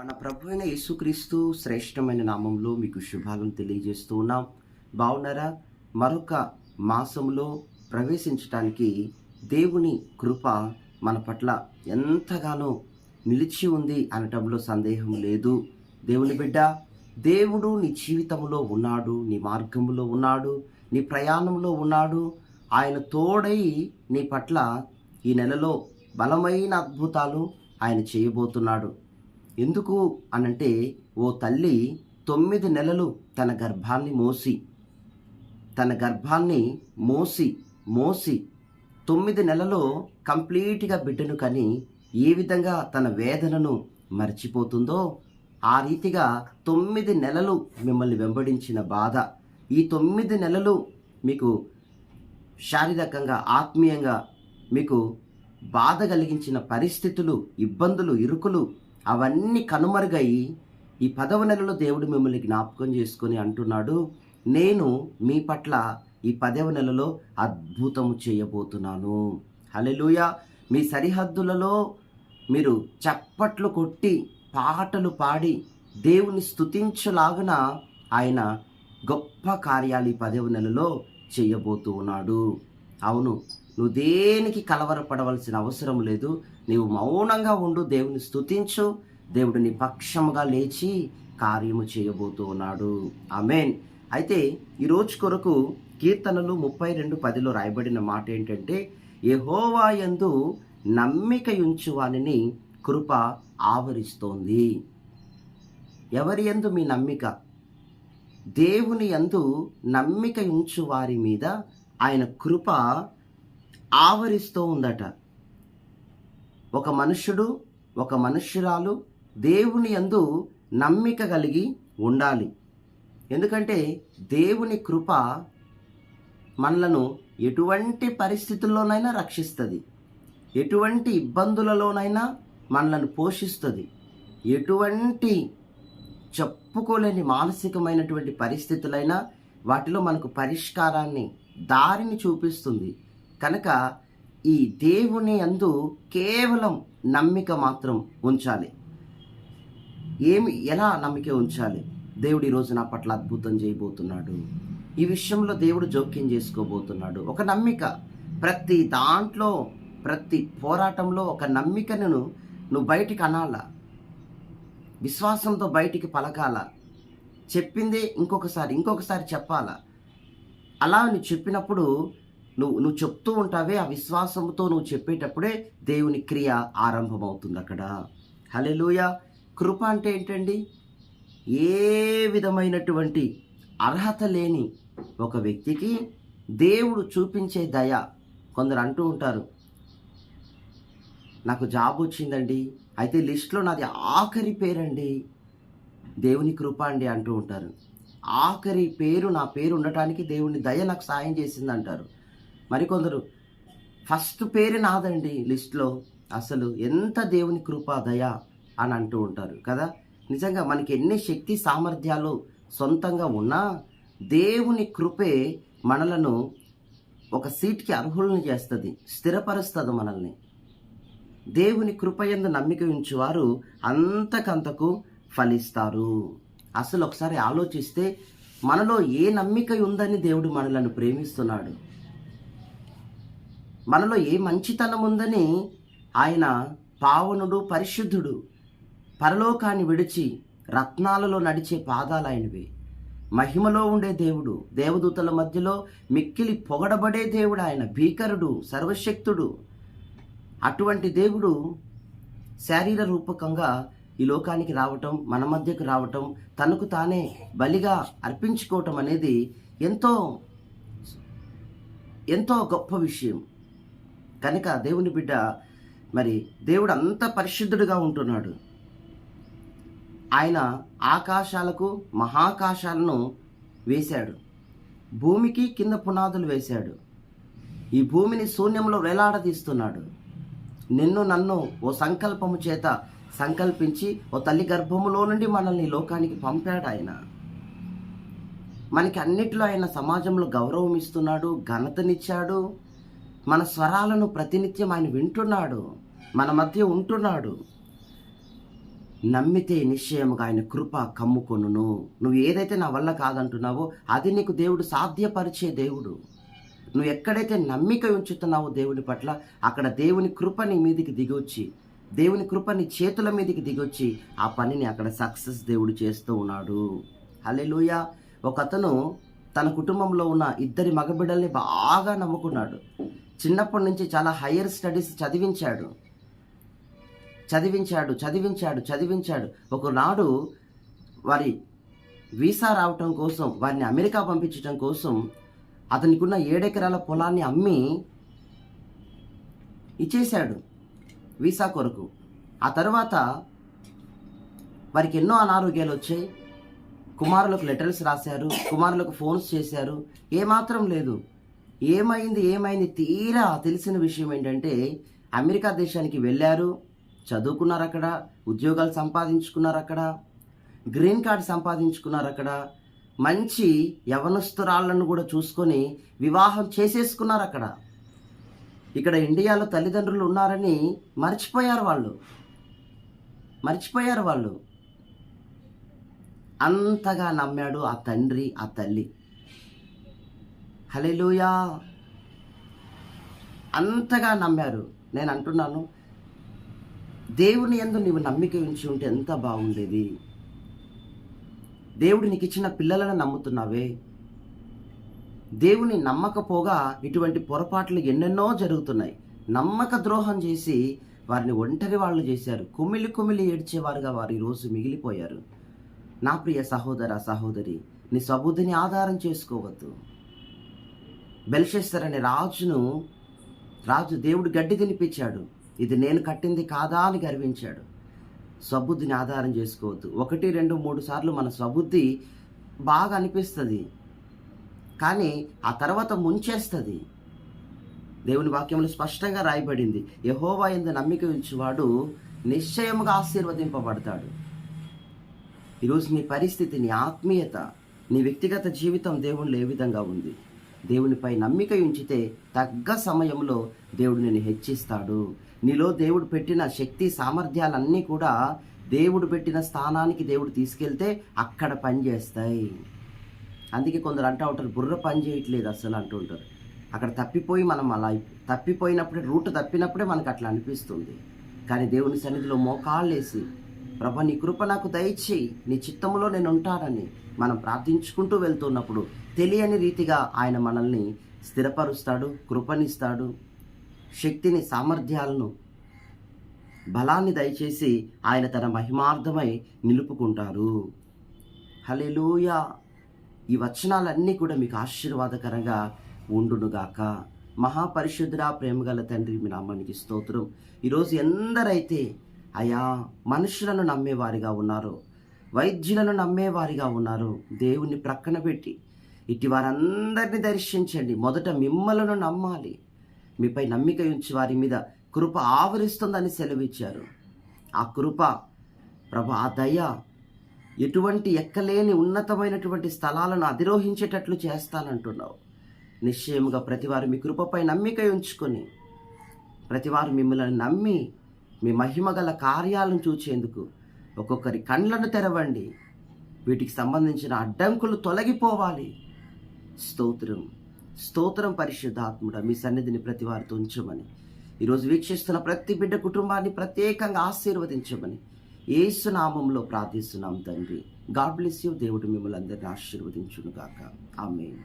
మన ప్రభు అయిన యేసుక్రీస్తు శ్రేష్టమైన నామంలో మీకు శుభాలను తెలియజేస్తూ ఉన్నాం. బాగున్నారా? మరొక మాసంలో ప్రవేశించడానికి దేవుని కృప మన పట్ల ఎంతగానో నిలిచి ఉంది అనటంలో సందేహం లేదు. దేవుని బిడ్డ, దేవుడు నీ జీవితంలో ఉన్నాడు, నీ మార్గంలో ఉన్నాడు, నీ ప్రయాణంలో ఉన్నాడు. ఆయన తోడై నీ పట్ల ఈ నెలలో బలమైన అద్భుతాలు ఆయన చేయబోతున్నాడు. ఎందుకు అనంటే, ఓ తల్లి 9 నెలలు తన గర్భాన్ని మోసి 9 నెలలో కంప్లీట్గా బిడ్డను కని ఏ విధంగా తన వేదనను మర్చిపోతుందో, ఆ రీతిగా 9 నెలలు మిమ్మల్ని వెంబడించిన బాధ, ఈ 9 నెలలు మీకు శారీరకంగా ఆత్మీయంగా మీకు బాధ కలిగించిన పరిస్థితులు, ఇబ్బందులు, ఇరుకులు అవన్నీ కనుమరుగై ఈ 10వ నెలలో దేవుడు మిమ్మల్ని జ్ఞాపకం చేసుకొని అంటున్నాడు, నేను మీ పట్ల ఈ 10వ నెలలో అద్భుతము చేయబోతున్నాను. హల్లెలూయా. మీ సరిహద్దులలో మీరు చప్పట్లు కొట్టి పాటలు పాడి దేవుని స్తుతించలాగున ఆయన గొప్ప కార్యాలు ఈ 10వ నెలలో చేయబోతూ ఉన్నాడు. అవును, నువ్వు దేనికి కలవరపడవలసిన అవసరం లేదు. నీవు మౌనంగా ఉండు, దేవుని స్తుతించు. దేవుడు నీ పక్షముగా లేచి కార్యము చేయబోతూ ఉన్నాడు. ఆమేన్. అయితే ఈరోజు కొరకు కీర్తనలు 32:10 రాయబడిన మాట ఏంటంటే, యెహోవా యందు నమ్మిక ఉంచు వానిని కృప ఆవరిస్తోంది. ఎవరి యందు మీ నమ్మిక? దేవుని యందు నమ్మిక ఉంచు వారి మీద ఆయన కృప ఆవరిస్తూ ఉందట. ఒక మనుష్యుడు, ఒక మనుష్యురాలు దేవుని యందు నమ్మిక కలిగి ఉండాలి. ఎందుకంటే దేవుని కృప మనలను ఎటువంటి పరిస్థితుల్లోనైనా రక్షిస్తుంది, ఎటువంటి ఇబ్బందులలోనైనా మనలను పోషిస్తుంది, ఎటువంటి చెప్పుకోలేని మానసికమైనటువంటి పరిస్థితులైనా వాటిలో మనకు పరిష్కారాన్ని, దారిని చూపిస్తుంది. కనుక ఈ దేవుని యందు కేవలం నమ్మిక మాత్రం ఉంచాలి. ఎలా నమ్మిక ఉంచాలి? దేవుడు ఈరోజు నా పట్ల అద్భుతం చేయబోతున్నాడు, ఈ విషయంలో దేవుడు జోక్యం చేసుకోబోతున్నాడు. ఒక నమ్మిక, ప్రతి దాంట్లో, ప్రతి పోరాటంలో ఒక నమ్మికను నువ్వు బయటికి అనాలా, విశ్వాసంతో బయటికి పలకాల, చెప్పిందే ఇంకొకసారి చెప్పాలా. అలా నువ్వు చెప్పినప్పుడు నువ్వు చెప్తూ ఉంటావే, ఆ విశ్వాసంతో నువ్వు చెప్పేటప్పుడే దేవుని క్రియ ఆరంభమవుతుంది అక్కడ. హల్లెలూయా. కృప అంటే ఏంటండి? ఏ విధమైనటువంటి అర్హత లేని ఒక వ్యక్తికి దేవుడు చూపించే దయ. కొందరు అంటూ ఉంటారు, నాకు జాబ్ వచ్చిందండి, అయితే లిస్ట్లో నాది ఆఖరి పేరండి, దేవుని కృప అండి అంటూ ఉంటారు. ఆఖరి పేరు, నా పేరు ఉండటానికి దేవుని దయ నాకు సాయం చేసింది అంటారు. మరికొందరు ఫస్ట్ పేరు నాదండి లిస్ట్లో, అసలు ఎంత దేవుని కృప దయ అని అంటూ ఉంటారు కదా. నిజంగా మనకి ఎన్ని శక్తి సామర్థ్యాలు సొంతంగా ఉన్నా దేవుని కృపే మనలను ఒక సీట్కి అర్హులను చేస్తుంది, స్థిరపరుస్తుంది మనల్ని. దేవుని కృపయందు నమ్మిక ఉంచువారు అంతకంతకు ఫలిస్తారు. అసలు ఒకసారి ఆలోచిస్తే మనలో ఏ నమ్మిక ఉందని దేవుడు మనలను ప్రేమిస్తున్నాడు, మనలో ఏ మంచితనం ఉందని ఆయన పావనుడు, పరిశుద్ధుడు, పరలోకాన్ని విడిచి రత్నాలలో నడిచే పాదాలు ఆయనవి, మహిమలో ఉండే దేవుడు, దేవదూతల మధ్యలో మిక్కిలి పొగడబడే దేవుడు ఆయన, భీకరుడు, సర్వశక్తుడు. అటువంటి దేవుడు శారీర రూపకంగా ఈ లోకానికి రావటం, మన మధ్యకు రావటం, తనకు తానే బలిగా అర్పించుకోవటం అనేది ఎంతో ఎంతో గొప్ప విషయం. కనుక దేవుని బిడ్డ, మరి దేవుడు అంత పరిశుద్ధుడిగా ఉంటున్నాడు. ఆయన ఆకాశాలకు మహాకాశాలను వేశాడు, భూమికి కింద పునాదులు వేశాడు, ఈ భూమిని శూన్యంలో వేలాడదీస్తున్నాడు. నిన్ను నన్ను ఓ సంకల్పము చేత సంకల్పించి ఓ తల్లి గర్భములో నుండి మనల్ని లోకానికి పంపాడు ఆయన. మనకి అన్నిట్లో ఆయన సమాజంలో గౌరవం ఇస్తున్నాడు, ఘనతనిచ్చాడు. మన స్వరాలను ప్రతినిత్యం ఆయన వింటున్నాడు, మన మధ్య ఉంటున్నాడు. నమ్మితే నిశ్చయముగా ఆయన కృప కమ్ముకొనును. నువ్వు ఏదైతే నా వల్ల కాదంటున్నావో అది నీకు దేవుడు సాధ్యపరిచే దేవుడు. నువ్వు ఎక్కడైతే నమ్మిక ఉంచుతున్నావో దేవుని పట్ల, అక్కడ దేవుని కృప నీ మీదికి దిగొచ్చి, దేవుని కృప నీ చేతుల మీదికి దిగొచ్చి ఆ పనిని అక్కడ సక్సెస్ దేవుడు చేస్తూ ఉన్నాడు. హల్లెలూయా. ఒకతను తన కుటుంబంలో ఉన్న 2 మగబిడ్డల్ని బాగా నమ్ముకున్నాడు. చిన్నప్పటి నుంచి చాలా హయ్యర్ స్టడీస్ చదివించాడు. ఒకనాడు వారి వీసా రావటం కోసం, వారిని అమెరికా పంపించడం కోసం అతనికున్న 7 ఎకరాల పొలాన్ని అమ్మి ఇచ్చేశాడు వీసా కొరకు. ఆ తర్వాత వారికి ఎన్నో అనారోగ్యాలు వచ్చాయి. కుమారులకు లెటర్స్ రాశారు, కుమారులకు ఫోన్స్ చేశారు, ఏమాత్రం లేదు. ఏమైంది తీరా తెలిసిన విషయం ఏంటంటే, అమెరికా దేశానికి వెళ్ళారు, చదువుకున్నారు, అక్కడ ఉద్యోగాలు సంపాదించుకున్నారు, అక్కడ గ్రీన్ కార్డ్ సంపాదించుకున్నారు, అక్కడ మంచి యవనస్తురాళ్లను కూడా చూసుకొని వివాహం చేసేసుకున్నారు. అక్కడ ఇక్కడ ఇండియాలో తల్లిదండ్రులు ఉన్నారని మర్చిపోయారు వాళ్ళు. అంతగా నమ్మాడు ఆ తండ్రి, ఆ తల్లి. హల్లెలూయా. అంతగా నమ్మారు. నేను అంటున్నాను, దేవుని యందు నీవు నమ్మిక ఉంచి ఉంటే ఎంత బాగుండేది. దేవుడు నీకు ఇచ్చిన పిల్లలను నమ్ముతున్నావే. దేవుని నమ్మకపోగా ఇటువంటి పొరపాట్లు ఎన్నెన్నో జరుగుతున్నాయి. నమ్మక ద్రోహం చేసి వారిని ఒంటరి వాళ్ళు చేశారు. కుమిలి ఏడ్చేవారుగా వారు ఈరోజు మిగిలిపోయారు. నా ప్రియ సహోదర, సహోదరి, నీ స్వబుద్ధిని ఆధారం చేసుకోవద్దు. బెల్షస్సర్ అనే రాజు దేవుడు గడ్డి తినిపించాడు. ఇది నేను కట్టింది కాదా అని గర్వించాడు. స్వబుద్ధిని ఆధారం చేసుకోవద్దు. 1, 2, 3 సార్లు మన స్వబుద్ధి బాగా అనిపిస్తుంది, కానీ ఆ తర్వాత ముంచేస్తుంది. దేవుని వాక్యంలో స్పష్టంగా రాయబడింది, యెహోవా యందు నమ్మిక ఉంచువాడు నిశ్చయముగా ఆశీర్వదింపబడతాడు. ఈరోజు నీ పరిస్థితి, నీ ఆత్మీయత, నీ వ్యక్తిగత జీవితం దేవునిలో ఏ విధంగా ఉంది? దేవునిపై నమ్మిక ఉంచితే తగ్గ సమయంలో దేవుడు నిన్ను హెచ్చిస్తాడు. నీలో దేవుడు పెట్టిన శక్తి సామర్థ్యాలన్నీ కూడా దేవుడు పెట్టిన స్థానానికి దేవుడు తీసుకెళ్తే అక్కడ పనిచేస్తాయి. అందుకే కొందరు అంటూ ఉంటారు, బుర్ర పని చేయట్లేదు అసలు అంటూ ఉంటారు. అక్కడ తప్పిపోయి మనం అలా తప్పిపోయినప్పుడే, రూట్ తప్పినప్పుడే మనకు అట్లా అనిపిస్తుంది. కానీ దేవుని సన్నిధిలో మోకాళ్ళేసి, ప్రభా నీ కృప నాకు దయచేయి, నీ చిత్తములో నేను ఉంటానని మనం ప్రార్థించుకుంటూ వెళ్తున్నప్పుడు తెలియని రీతిగా ఆయన మనల్ని స్థిరపరుస్తాడు, కృపనిస్తాడు, శక్తిని, సామర్థ్యాలను, బలాన్ని దయచేసి ఆయన తన మహిమార్థమై నిలుపుకుంటారు. హల్లెలూయా. ఈ వచనాలన్నీ కూడా మీకు ఆశీర్వాదకరంగా ఉండునుగాక. మహాపరిశుద్ధుడా, ప్రేమగల తండ్రి, మీ నామానికి స్తోత్రం. ఈరోజు ఎందరైతే అయా మనుషులను నమ్మేవారిగా ఉన్నారో, వైద్యులను నమ్మేవారిగా ఉన్నారో, దేవుని ప్రక్కన పెట్టి ఇటు వారందరినీ దర్శించండి. మొదట మిమ్మలను నమ్మాలి. మీపై నమ్మిక ఉంచి వారి మీద కృప ఆవరిస్తుందని సెలవిచ్చారు. ఆ కృప ప్రభు, ఆ దయ ఎటువంటి ఎక్కలేని ఉన్నతమైనటువంటి స్థలాలను అధిరోహించేటట్లు చేస్తానంటున్నావు. నిశ్చయముగా ప్రతివారు మీ కృపపై నమ్మిక ఉంచుకొని, ప్రతివారు మిమ్మల్ని నమ్మి మీ మహిమగల కార్యాలను చూచేందుకు ఒక్కొక్కరి కండ్లను తెరవండి. వీటికి సంబంధించిన అడ్డంకులు తొలగిపోవాలి. స్తోత్రం పరిశుద్ధాత్ముడా, మీ సన్నిధిని ప్రతి వారితో ఉంచమని, ఈరోజు వీక్షిస్తున్న ప్రతి బిడ్డ కుటుంబాన్ని ప్రత్యేకంగా ఆశీర్వదించమని యేసు నామములో ప్రార్థిస్తున్నాం తండ్రి. God bless you. దేవుడు మిమ్మల్ని అందరినీ ఆశీర్వదించును గాక. ఆమేన్.